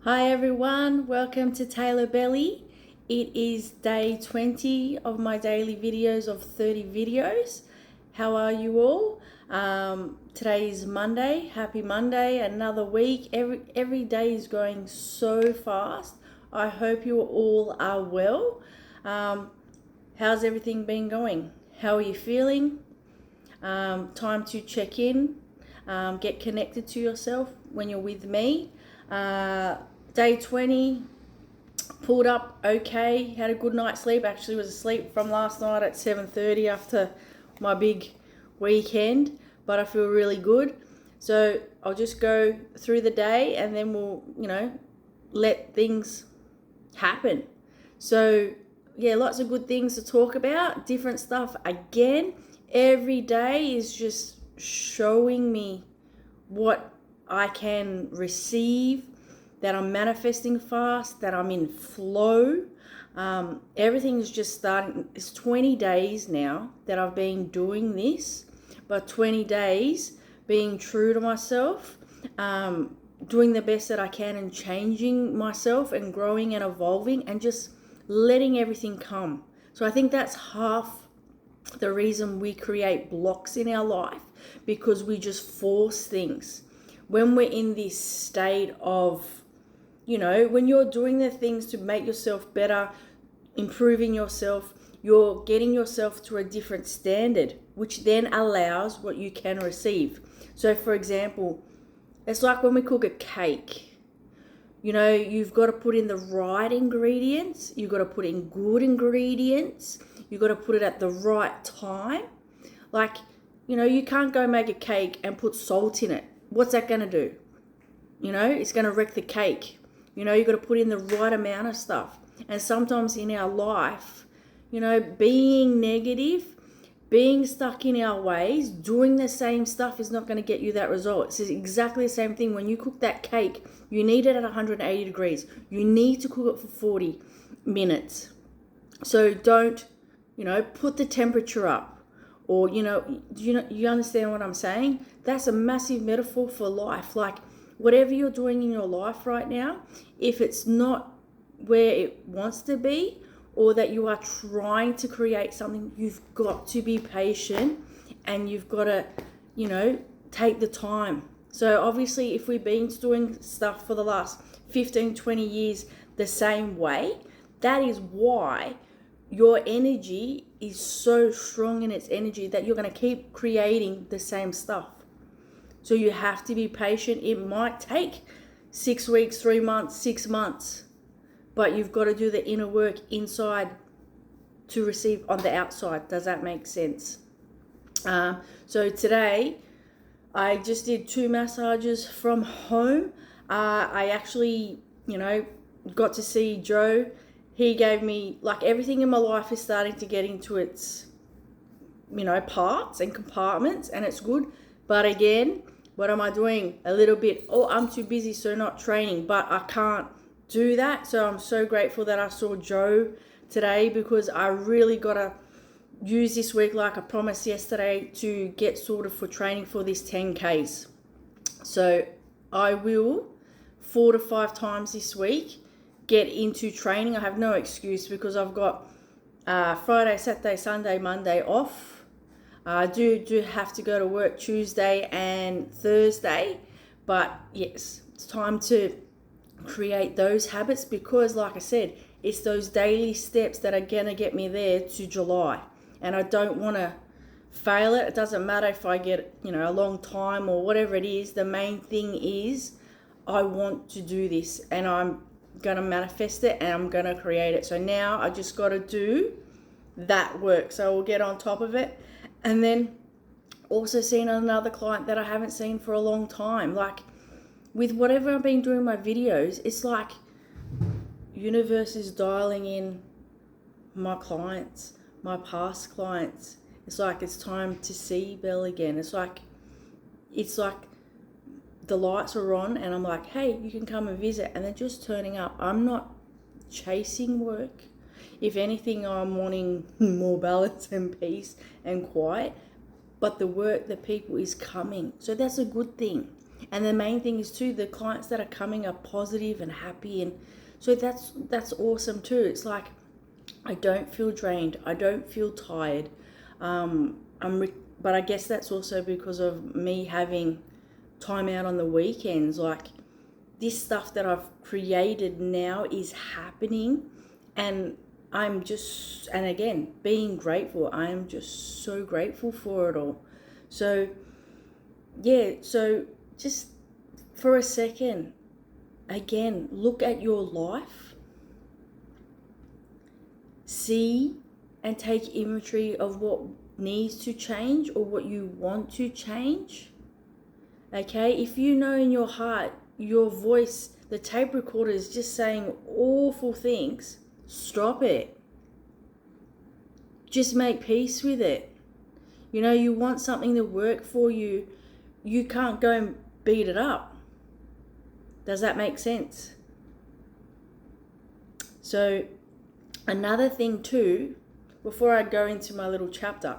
Hi everyone, welcome to taylorbelly. It is day 20 of my daily videos of 30 videos. How are you all? Today is Monday. Happy Monday, another week. Every day is going so fast. I hope you all are well. How's everything been going? How are you feeling? Time to check in, get connected to yourself when you're with me. Day 20, pulled up okay, had a good night's sleep. Actually was asleep from last night at 7:30 after my big weekend, but I feel really good. So I'll just go through the day and then we'll, let things happen. So yeah, lots of good things to talk about, different stuff again. Every day is just showing me what I can receive, that I'm manifesting fast, that I'm in flow. Everything's just starting. It's 20 days now that I've been doing this, but 20 days being true to myself, doing the best that I can and changing myself and growing and evolving and just letting everything come. So I think that's half the reason we create blocks in our life, because we just force things. When we're in this state of, when you're doing the things to make yourself better, improving yourself, you're getting yourself to a different standard, which then allows what you can receive. So for example, it's like when we cook a cake. You've got to put in the right ingredients, you've got to put in good ingredients, you've got to put it at the right time. Like, you can't go make a cake and put salt in it. What's that going to do? It's going to wreck the cake. You've got to put in the right amount of stuff. And sometimes in our life, being negative, being stuck in our ways, doing the same stuff is not going to get you that result. It's exactly the same thing. When you cook that cake, you need it at 180 degrees. You need to cook it for 40 minutes. So don't, put the temperature up. Or, you understand what I'm saying? That's a massive metaphor for life. Like, whatever you're doing in your life right now, if it's not where it wants to be, or that you are trying to create something, you've got to be patient and you've got to, take the time. So obviously, if we've been doing stuff for the last 15, 20 years the same way, that is why your energy is so strong in its energy that you're going to keep creating the same stuff. So you have to be patient. It might take 6 weeks, 3 months, 6 months, but you've got to do the inner work inside to receive on the outside. Does that make sense? So today, I just did 2 massages from home. I actually, got to see Joe. He gave me, like, everything in my life is starting to get into its, parts and compartments, and it's good. But again, what am I doing? A little bit, I'm too busy, so not training, but I can't do that. So I'm so grateful that I saw Joe today, because I really got to use this week, like I promised yesterday, to get sorted for training for this 10Ks. So I will 4 to 5 times this week get into training. I have no excuse, because I've got Friday, Saturday, Sunday, Monday off. I do have to go to work Tuesday and Thursday, but yes, it's time to create those habits, because like I said, it's those daily steps that are going to get me there to July, and I don't want to fail it. It doesn't matter if I get, a long time or whatever it is. The main thing is I want to do this, and I'm going to manifest it, and I'm going to create it. So now I just got to do that work. So we'll get on top of it. And then also seeing another client that I haven't seen for a long time. Like, with whatever I've been doing my videos, it's like universe is dialing in my clients, my past clients. It's like it's time to see Belle again. It's like the lights are on and I'm like, hey, you can come and visit, and they're just turning up. I'm not chasing work. If anything, I'm wanting more balance and peace and quiet, but the work, the people is coming. So that's a good thing. And the main thing is too, the clients that are coming are positive and happy, and so that's awesome too. It's like I don't feel drained, I don't feel tired. But I guess that's also because of me having time out on the weekends. Like, this stuff that I've created now is happening, and and again, being grateful. I am just so grateful for it all. So yeah, so just for a second, again, look at your life, see and take inventory of what needs to change or what you want to change. Okay, if you know in your heart, your voice, the tape recorder is just saying awful things, stop it. Just make peace with it. You know, you want something to work for you, you can't go and beat it up. Does that make sense? So another thing too, before I go into my little chapter,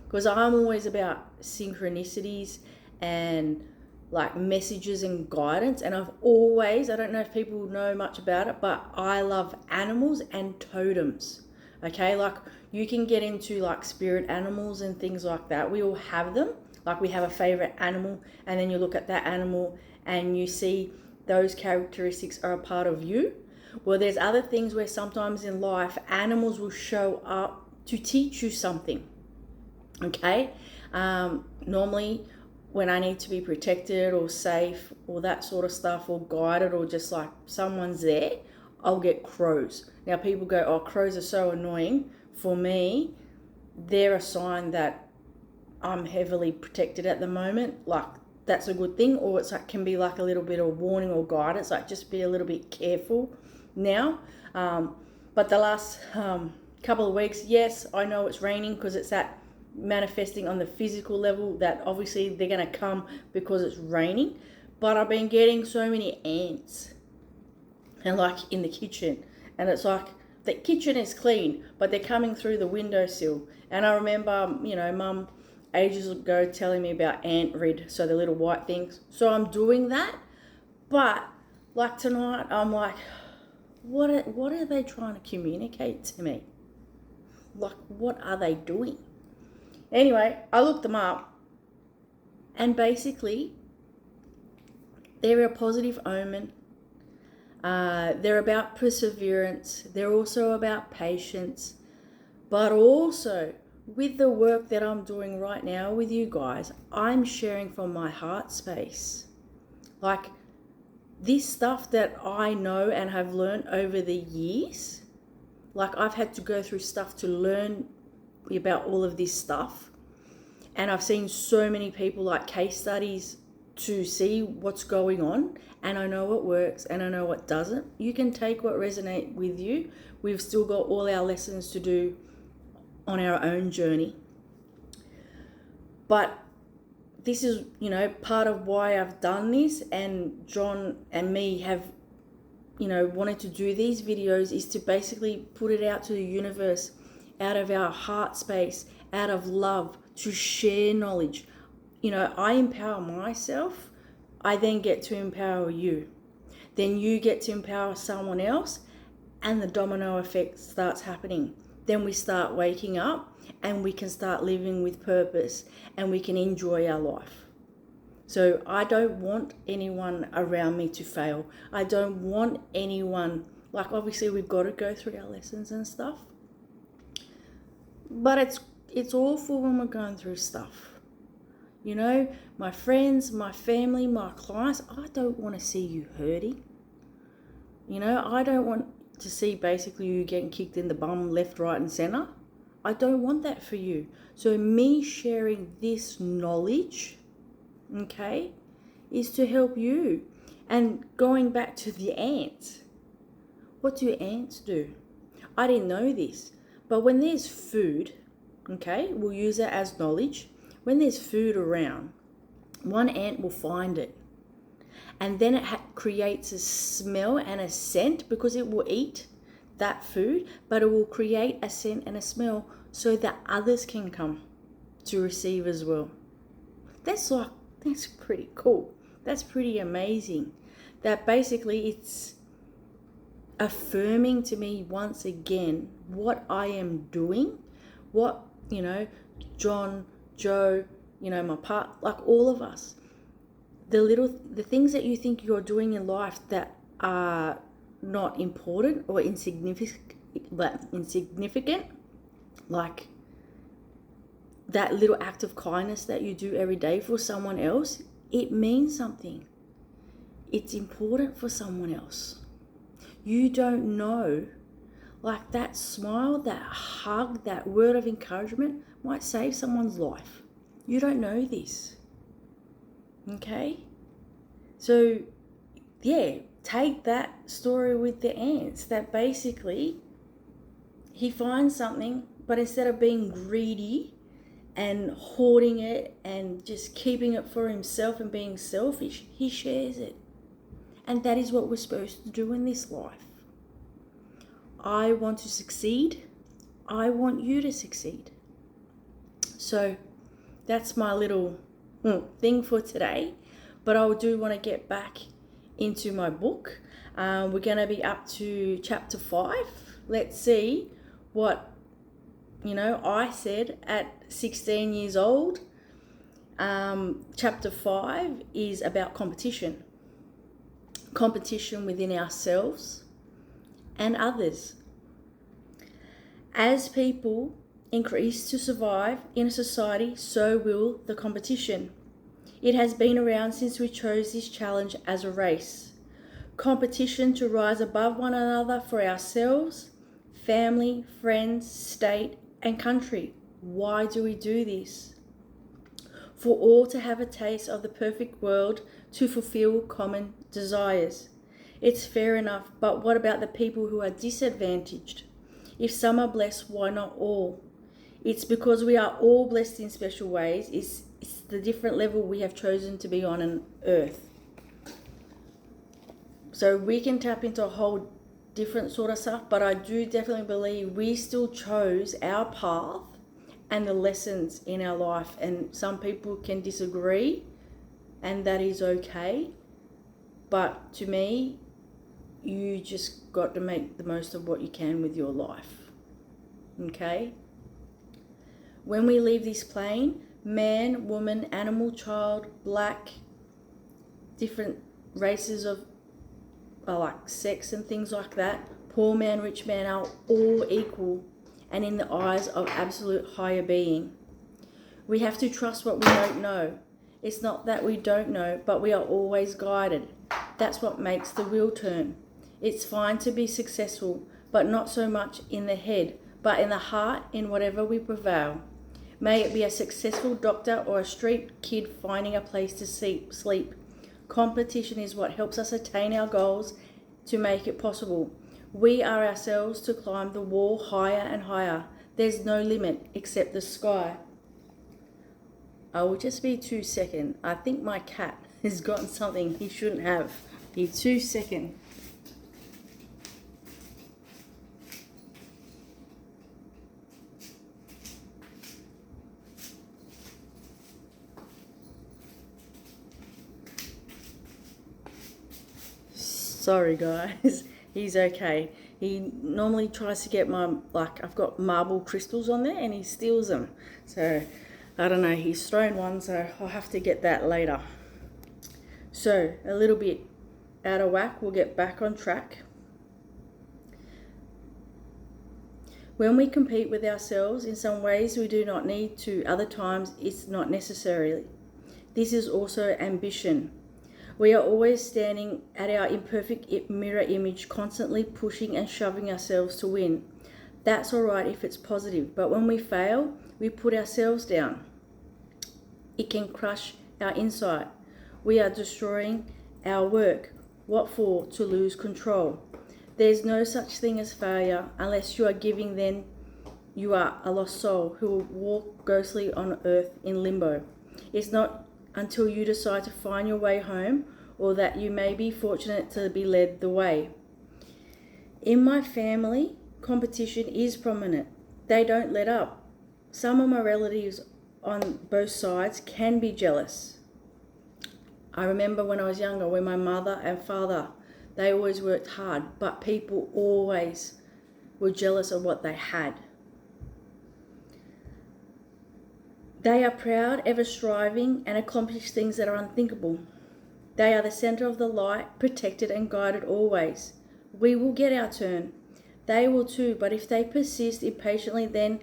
because I'm always about synchronicities and like messages and guidance, and I don't know if people know much about it, but I love animals and totems. Okay, like you can get into like spirit animals and things like that. We all have them. Like, we have a favorite animal, and then you look at that animal and you see those characteristics are a part of you. Well, there's other things where sometimes in life animals will show up to teach you something. Okay, normally when I need to be protected or safe or that sort of stuff, or guided, or just like someone's there, I'll get crows. Now people go, oh, crows are so annoying. For me, they're a sign that I'm heavily protected at the moment. Like, that's a good thing. Or it's like, can be like a little bit of warning or guidance, like just be a little bit careful now. But the last couple of weeks, yes, I know it's raining because it's that manifesting on the physical level, that obviously they're going to come because it's raining. But I've been getting so many ants, and like in the kitchen, and it's like the kitchen is clean, but they're coming through the windowsill. And I remember, Mum ages ago telling me about ant rid, so the little white things. So I'm doing that, but like tonight, I'm like, what are they trying to communicate to me? Like, what are they doing? Anyway, I looked them up, and basically, they're a positive omen. They're about perseverance. They're also about patience, but also with the work that I'm doing right now with you guys, I'm sharing from my heart space. Like, this stuff that I know and have learned over the years, like I've had to go through stuff to learn about all of this stuff. And I've seen so many people, like case studies, to see what's going on, and I know what works and I know what doesn't. You can take what resonates with you. We've still got all our lessons to do on our own journey. But this is, part of why I've done this, and John and me have, wanted to do these videos, is to basically put it out to the universe, out of our heart space, out of love, to share knowledge. I empower myself, I then get to empower you. Then you get to empower someone else, and the domino effect starts happening. Then we start waking up, and we can start living with purpose, and we can enjoy our life. So I don't want anyone around me to fail. I don't want anyone, like, obviously we've got to go through our lessons and stuff, but it's awful when we're going through stuff. My friends, my family, my clients, I don't want to see you hurting. I don't want to see basically you getting kicked in the bum left, right and center. I don't want that for you. So me sharing this knowledge, okay, is to help you. And going back to the ants, what do ants do? I didn't know this, but when there's food, okay, we'll use it as knowledge. When there's food around, one ant will find it, and then it creates a smell and a scent, because it will eat that food, but it will create a scent and a smell so that others can come to receive as well. That's pretty cool. That's pretty amazing. That basically it's affirming to me once again what I am doing, what, John, Joe, my part, like all of us, the things that you think you're doing in life that are not important or insignificant, like that little act of kindness that you do every day for someone else, it means something. It's important for someone else. You don't know, like that smile, that hug, that word of encouragement might save someone's life. You don't know this. Okay? So, yeah, take that story with the ants, that basically he finds something, but instead of being greedy and hoarding it and just keeping it for himself and being selfish, he shares it. And that is what we're supposed to do in this life. I want to succeed. I want you to succeed. So that's my little thing for today. But I do want to get back into my book. We're going to be up to chapter 5. Let's see what, I said at 16 years old. Chapter 5 is about competition. Competition within ourselves and others. As people increase to survive in a society, so will the competition. It has been around since we chose this challenge as a race. Competition to rise above one another for ourselves, family, friends, state, and country. Why do we do this? For all to have a taste of the perfect world, to fulfill common desires. It's fair enough, but what about the people who are disadvantaged? If some are blessed, why not all? It's because we are all blessed in special ways. It's the different level we have chosen to be on an earth. So we can tap into a whole different sort of stuff, but I do definitely believe we still chose our path and the lessons in our life. And some people can disagree, and that is okay. But to me, you just got to make the most of what you can with your life. Okay? When we leave this plane, man, woman, animal, child, black, different races of like sex and things like that, poor man, rich man, are all equal and in the eyes of absolute higher being. We have to trust what we don't know. It's not that we don't know, but we are always guided. That's what makes the wheel turn. It's fine to be successful, but not so much in the head, but in the heart, in whatever we prevail. May it be a successful doctor or a street kid finding a place to sleep. Competition is what helps us attain our goals to make it possible. We are ourselves to climb the wall higher and higher. There's no limit except the sky. I will just be 2 seconds. I think my cat has gotten something he shouldn't have. Be 2 seconds. Sorry guys, he's okay. He normally tries to get I've got marble crystals on there and he steals them. So, I don't know, he's thrown one, so I'll have to get that later. So, a little bit out of whack, we'll get back on track. When we compete with ourselves, in some ways we do not need to, other times it's not necessary. This is also ambition. We are always standing at our imperfect mirror image, constantly pushing and shoving ourselves to win. That's all right if it's positive, but when we fail, we put ourselves down. It can crush our insight. We are destroying our work. What for? To lose control. There's no such thing as failure unless you are giving, then you are a lost soul who will walk ghostly on earth in limbo. It's not until you decide to find your way home, or that you may be fortunate to be led the way. In my family, competition is prominent. They don't let up. Some of my relatives on both sides can be jealous. I remember when I was younger, when my mother and father, they always worked hard, but people always were jealous of what they had. They are proud, ever striving, and accomplish things that are unthinkable. They are the center of the light, protected and guided always. We will get our turn. They will too, but if they persist impatiently, then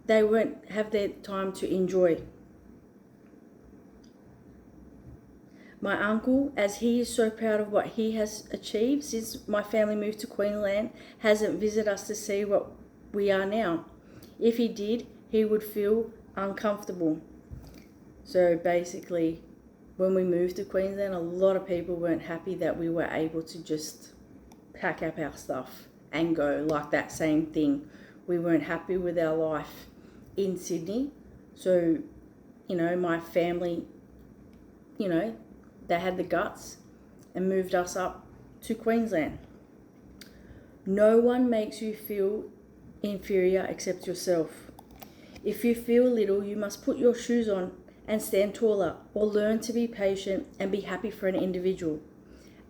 they won't have their time to enjoy. My uncle, as he is so proud of what he has achieved since my family moved to Queensland, hasn't visited us to see what we are now. If he did, he would feel uncomfortable. So basically, when we moved to Queensland, a lot of people weren't happy that we were able to just pack up our stuff and go, like that same thing. We weren't happy with our life in Sydney. So, my family, they had the guts and moved us up to Queensland. No one makes you feel inferior except yourself. If you feel little, you must put your shoes on and stand taller, or learn to be patient and be happy for an individual.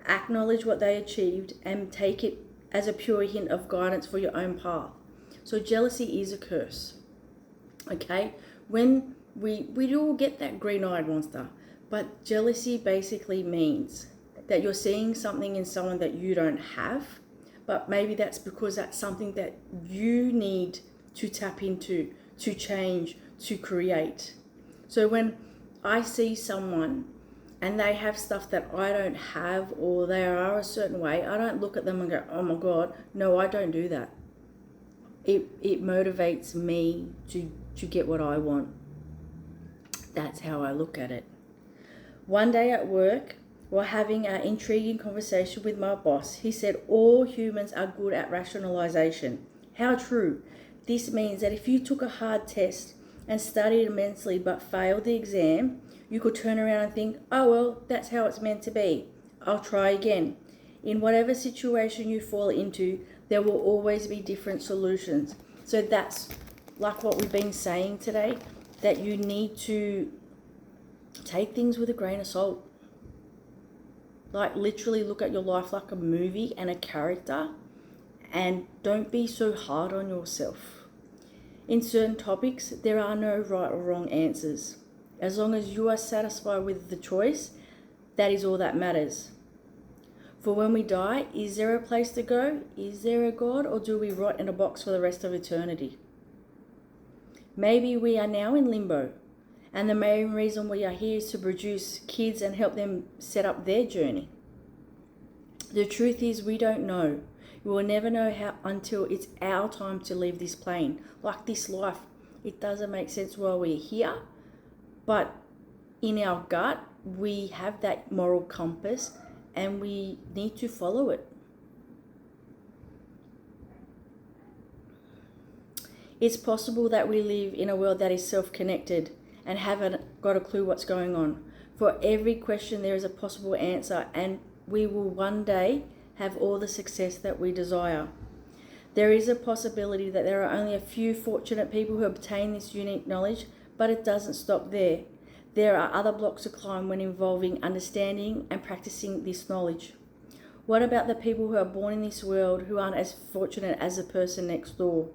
Acknowledge what they achieved and take it as a pure hint of guidance for your own path. So jealousy is a curse. Okay? When we all get that green-eyed monster, but jealousy basically means that you're seeing something in someone that you don't have, but maybe that's because that's something that you need to tap into, to change, to create. So when I see someone and they have stuff that I don't have, or they are a certain way, I don't look at them and go, oh my God, no, I don't do that. It motivates me to get what I want. That's how I look at it. One day at work, while having an intriguing conversation with my boss, he said all humans are good at rationalization. How true. This means that if you took a hard test and studied immensely but failed the exam, you could turn around and think, oh well, that's how it's meant to be. I'll try again. In whatever situation you fall into, there will always be different solutions. So that's like what we've been saying today, that you need to take things with a grain of salt. Like literally look at your life like a movie and a character, and don't be so hard on yourself. In certain topics, there are no right or wrong answers. As long as you are satisfied with the choice, that is all that matters. For when we die, is there a place to go? Is there a God? Or do we rot in a box for the rest of eternity? Maybe we are now in limbo, and the main reason we are here is to produce kids and help them set up their journey. The truth is, we don't know. We will never know how until it's our time to leave this plane. Like this life, it doesn't make sense while we're here, but in our gut, we have that moral compass and we need to follow it. It's possible that we live in a world that is self-connected and haven't got a clue what's going on. For every question, there is a possible answer, and we will one day have all the success that we desire. There is a possibility that there are only a few fortunate people who obtain this unique knowledge, but it doesn't stop there. There are other blocks to climb when involving understanding and practicing this knowledge. What about the people who are born in this world who aren't as fortunate as the person next door?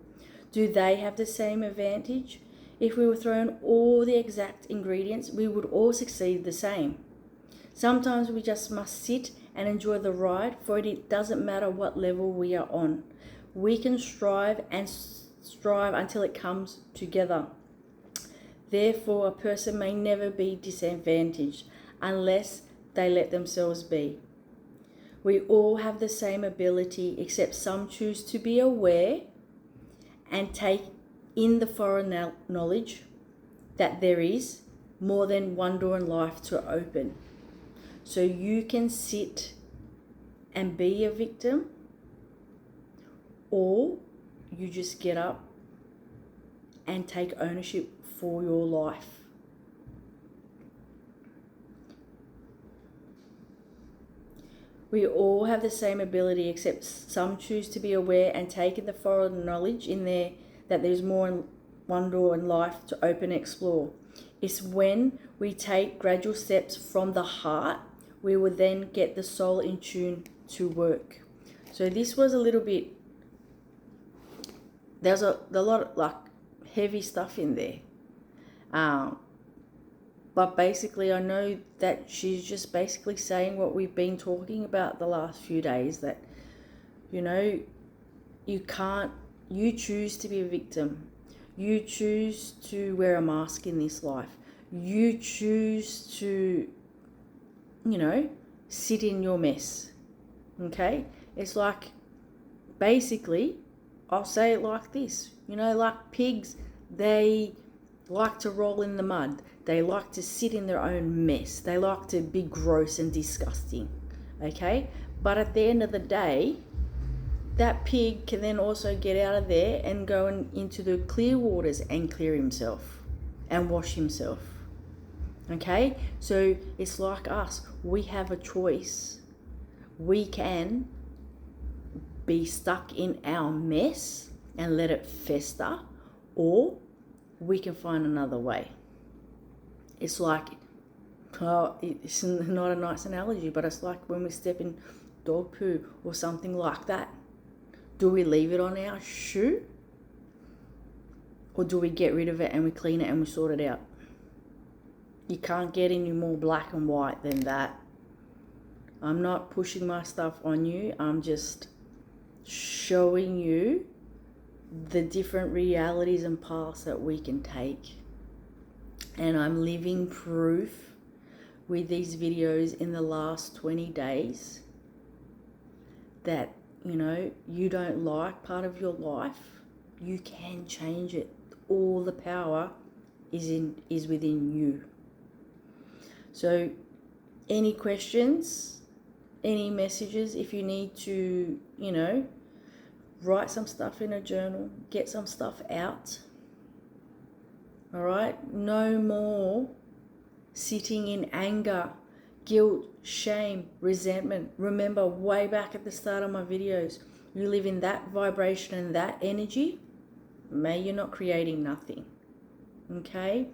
Do they have the same advantage? If we were thrown all the exact ingredients, we would all succeed the same. Sometimes we just must sit and enjoy the ride, for it doesn't matter what level we are on. We can strive until it comes together. Therefore, a person may never be disadvantaged unless they let themselves be. We all have the same ability, except some choose to be aware and take in the foreign knowledge that there is more than one door in life to open. So you can sit and be a victim, or you just get up and take ownership for your life. We all have the same ability, except some choose to be aware and take in the foreign knowledge in there that there's more than one door in life to open and explore. It's when we take gradual steps from the heart, we will then get the soul in tune to work. So this was a little bit, there's a lot of like heavy stuff in there. But basically I know that she's just basically saying what we've been talking about the last few days, that, you know, you choose to be a victim. You choose to wear a mask in this life. You choose to, you know, sit in your mess. Okay? It's like, basically, I'll say it like this. You know, like pigs, they like to roll in the mud. They like to sit in their own mess. They like to be gross and disgusting. Okay? But at the end of the day, that pig can then also get out of there and go into the clear waters and clear himself and wash himself. Okay? So it's like us. We have a choice. We can be stuck in our mess and let it fester, or we can find another way. It's like, it's not a nice analogy, but it's like when we step in dog poo or something like that. Do we leave it on our shoe? Or do we get rid of it and we clean it and we sort it out? You can't get any more black and white than that. I'm not pushing my stuff on you. I'm just showing you the different realities and paths that we can take. And I'm living proof with these videos in the last 20 days that, you know, you don't like part of your life, you can change it. All the power is within you. So any questions, any messages, if you need to, you know, write some stuff in a journal, get some stuff out. All right? No more sitting in anger, guilt, shame, resentment. Remember, way back at the start of my videos, you live in that vibration and that energy, you're not creating nothing. Okay?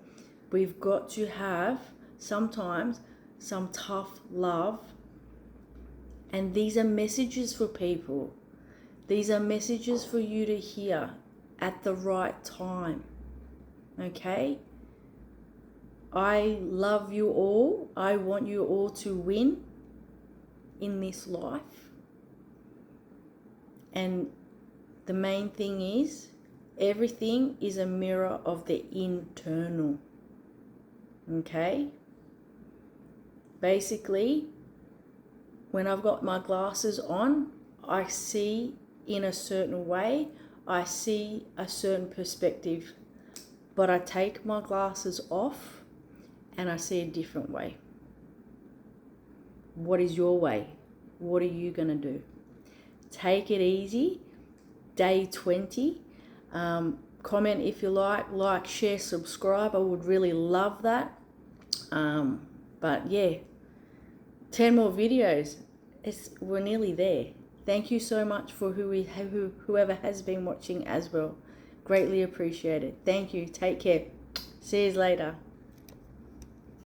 We've got to have sometimes some tough love. And these are messages for people. These are messages for you to hear at the right time. Okay? I love you all. I want you all to win in this life. And the main thing is, everything is a mirror of the internal. Okay? Basically, when I've got my glasses on, I see in a certain way. I see a certain perspective. But I take my glasses off and I see a different way. What is your way? What are you going to do? Take it easy. Day 20. Comment if you like, share, subscribe. I would really love that. But yeah, 10 more videos. We're nearly there. Thank you so much for whoever has been watching as well. Greatly appreciated. Thank you. Take care. See you later.